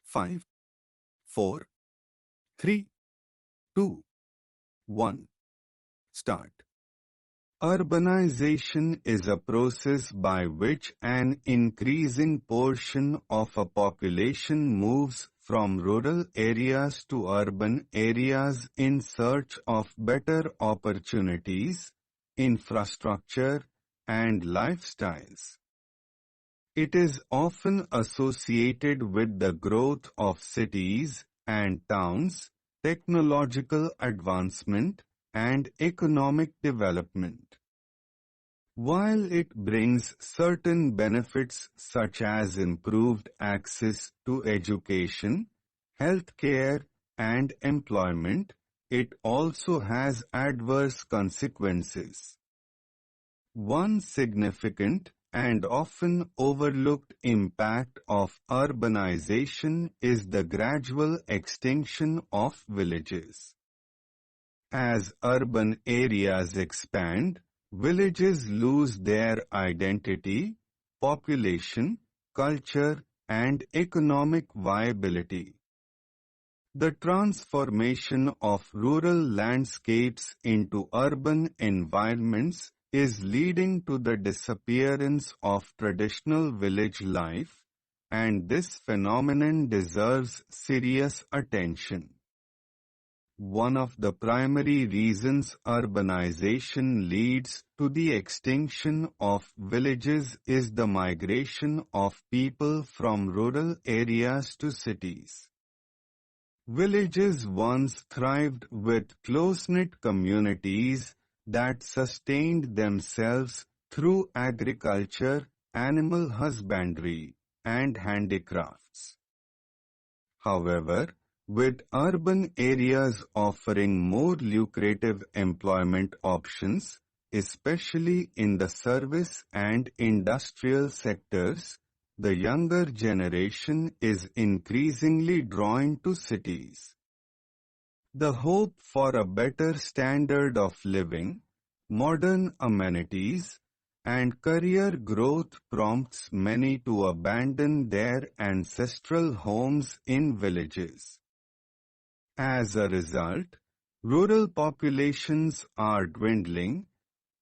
5, 4, 3, 2, 1. Start. Urbanization is a process by which an increasing portion of a population moves from rural areas to urban areas in search of better opportunities, infrastructure, and lifestyles. It is often associated with the growth of cities and towns, technological advancement, and economic development. While it brings certain benefits such as improved access to education, healthcare, and employment, it also has adverse consequences. One significant and often overlooked impact of urbanization is the gradual extinction of villages. As urban areas expand, villages lose their identity, population, culture, and economic viability. The transformation of rural landscapes into urban environments is leading to the disappearance of traditional village life, and this phenomenon deserves serious attention. One of the primary reasons urbanization leads to the extinction of villages is the migration of people from rural areas to cities. Villages once thrived with close-knit communities that sustained themselves through agriculture, animal husbandry, and handicrafts. However, with urban areas offering more lucrative employment options, especially in the service and industrial sectors, the younger generation is increasingly drawn to cities. The hope for a better standard of living, modern amenities, and career growth prompts many to abandon their ancestral homes in villages. As a result, rural populations are dwindling,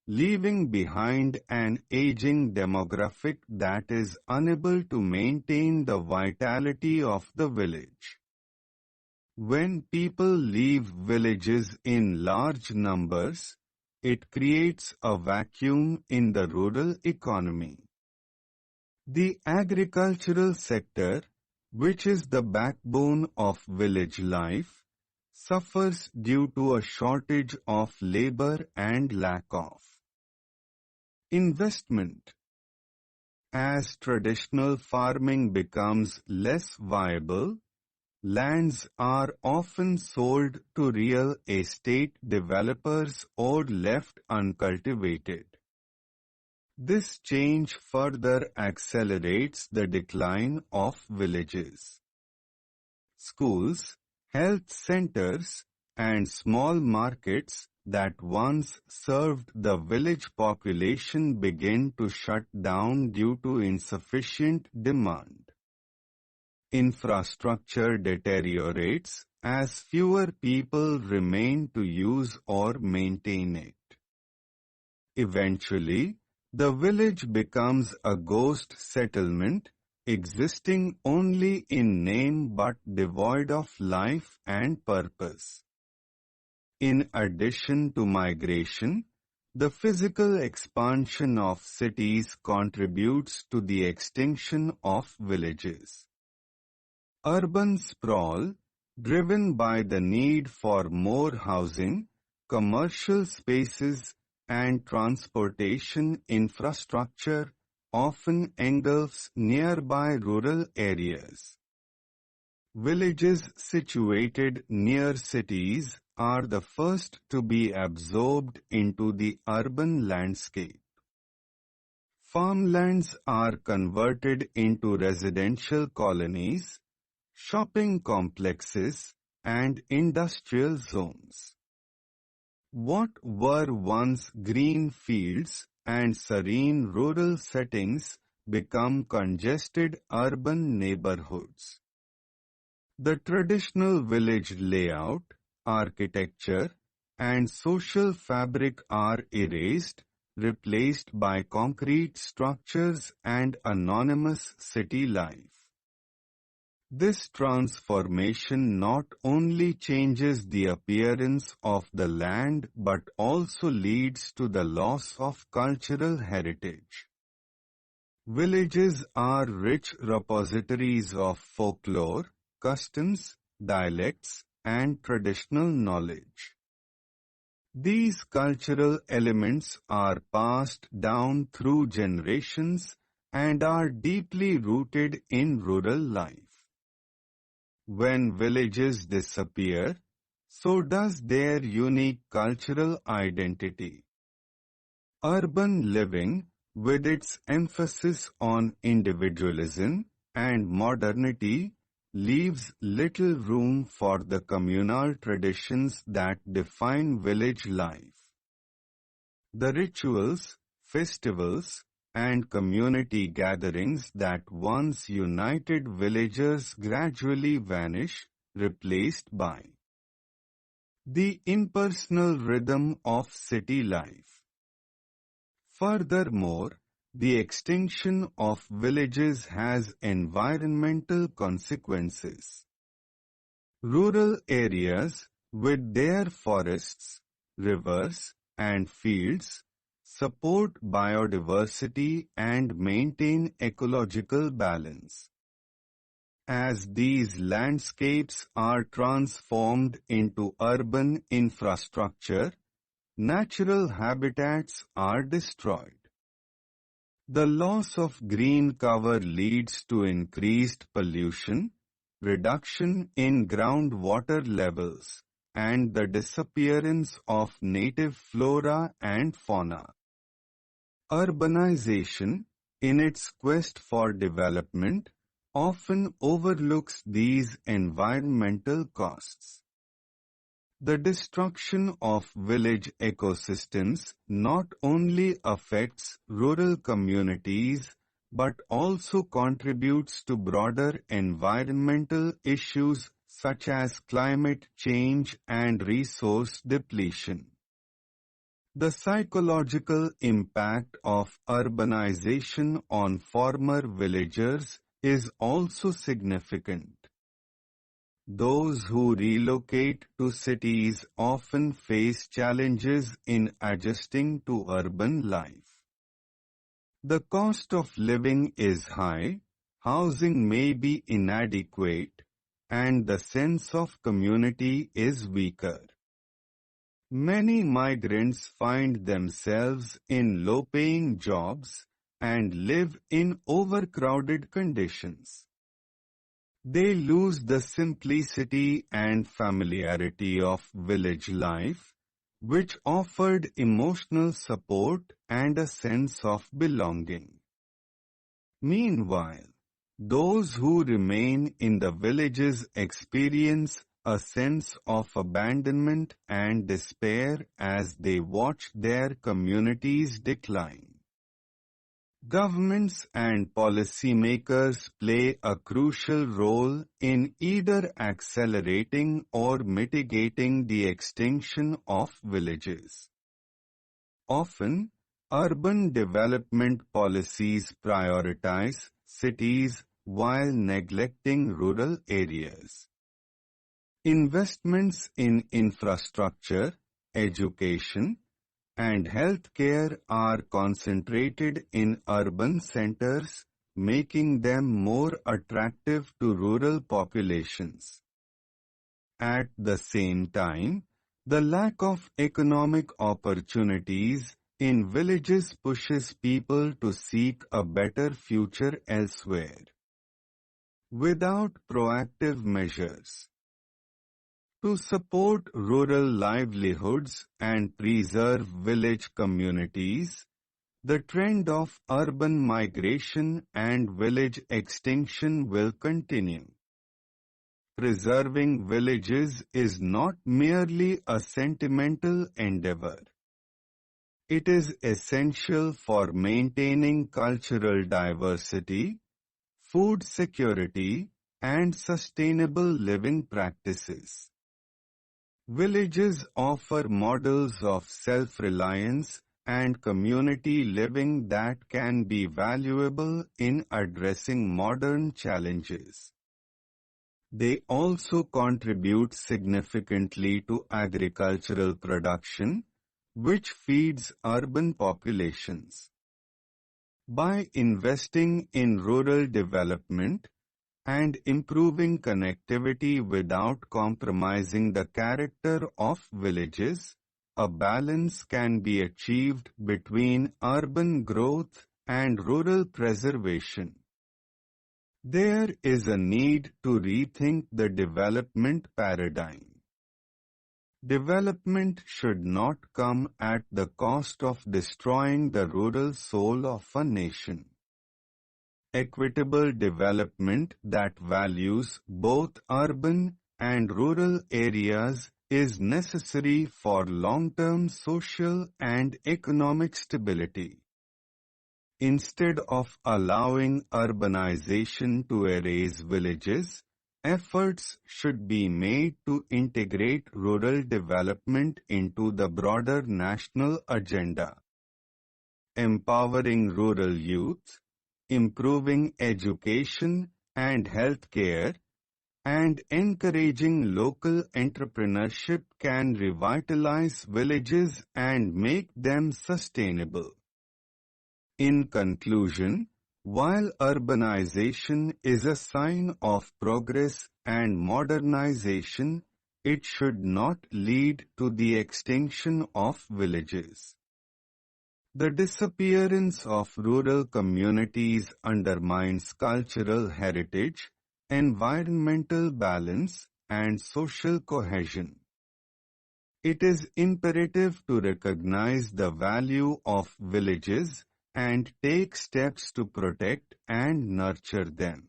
leaving behind an aging demographic that is unable to maintain the vitality of the village. When people leave villages in large numbers, it creates a vacuum in the rural economy. The agricultural sector, which is the backbone of village life, suffers due to a shortage of labor and lack of investment. As traditional farming becomes less viable, lands are often sold to real estate developers or left uncultivated. This change further accelerates the decline of villages. Schools, health centers, and small markets that once served the village population begin to shut down due to insufficient demand. Infrastructure deteriorates as fewer people remain to use or maintain it. Eventually, the village becomes a ghost settlement, existing only in name but devoid of life and purpose. In addition to migration, the physical expansion of cities contributes to the extinction of villages. Urban sprawl, driven by the need for more housing, commercial spaces, and transportation infrastructure, often engulfs nearby rural areas. Villages situated near cities are the first to be absorbed into the urban landscape. Farmlands are converted into residential colonies, shopping complexes, and industrial zones. What were once green fields and serene rural settings become congested urban neighborhoods. The traditional village layout, architecture, and social fabric are erased, replaced by concrete structures and anonymous city life. This transformation not only changes the appearance of the land but also leads to the loss of cultural heritage. Villages are rich repositories of folklore, customs, dialects, and traditional knowledge. These cultural elements are passed down through generations and are deeply rooted in rural life. When villages disappear, so does their unique cultural identity. Urban living, with its emphasis on individualism and modernity, leaves little room for the communal traditions that define village life. The rituals, festivals, and community gatherings that once united villagers gradually vanish, replaced by the impersonal rhythm of city life. Furthermore, the extinction of villages has environmental consequences. Rural areas, with their forests, rivers, and fields, support biodiversity and maintain ecological balance. As these landscapes are transformed into urban infrastructure, natural habitats are destroyed. The loss of green cover leads to increased pollution, reduction in groundwater levels, and the disappearance of native flora and fauna. Urbanization, in its quest for development, often overlooks these environmental costs. The destruction of village ecosystems not only affects rural communities but also contributes to broader environmental issues such as climate change and resource depletion. The psychological impact of urbanization on former villagers is also significant. Those who relocate to cities often face challenges in adjusting to urban life. The cost of living is high, housing may be inadequate, and the sense of community is weaker. Many migrants find themselves in low-paying jobs and live in overcrowded conditions. They lose the simplicity and familiarity of village life, which offered emotional support and a sense of belonging. Meanwhile, those who remain in the villages experience a sense of abandonment and despair as they watch their communities decline. Governments and policymakers play a crucial role in either accelerating or mitigating the extinction of villages. Often, urban development policies prioritize cities while neglecting rural areas. Investments in infrastructure, education, and healthcare are concentrated in urban centers, making them more attractive to rural populations. At the same time, the lack of economic opportunities in villages pushes people to seek a better future elsewhere. Without proactive measures to support rural livelihoods and preserve village communities, the trend of urban migration and village extinction will continue. Preserving villages is not merely a sentimental endeavor. It is essential for maintaining cultural diversity, food security, and sustainable living practices. Villages offer models of self-reliance and community living that can be valuable in addressing modern challenges. They also contribute significantly to agricultural production, which feeds urban populations. By investing in rural development and improving connectivity without compromising the character of villages, a balance can be achieved between urban growth and rural preservation. There is a need to rethink the development paradigm. Development should not come at the cost of destroying the rural soul of a nation. Equitable development that values both urban and rural areas is necessary for long-term social and economic stability. Instead of allowing urbanization to erase villages, efforts should be made to integrate rural development into the broader national agenda. Empowering rural youth, improving education and healthcare, and encouraging local entrepreneurship can revitalize villages and make them sustainable. In conclusion, while urbanization is a sign of progress and modernization, it should not lead to the extinction of villages. The disappearance of rural communities undermines cultural heritage, environmental balance, and social cohesion. It is imperative to recognize the value of villages and take steps to protect and nurture them.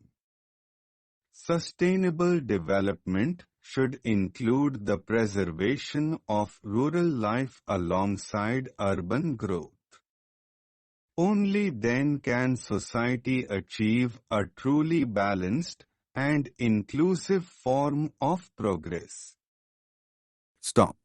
Sustainable development should include the preservation of rural life alongside urban growth. Only then can society achieve a truly balanced and inclusive form of progress. Stop.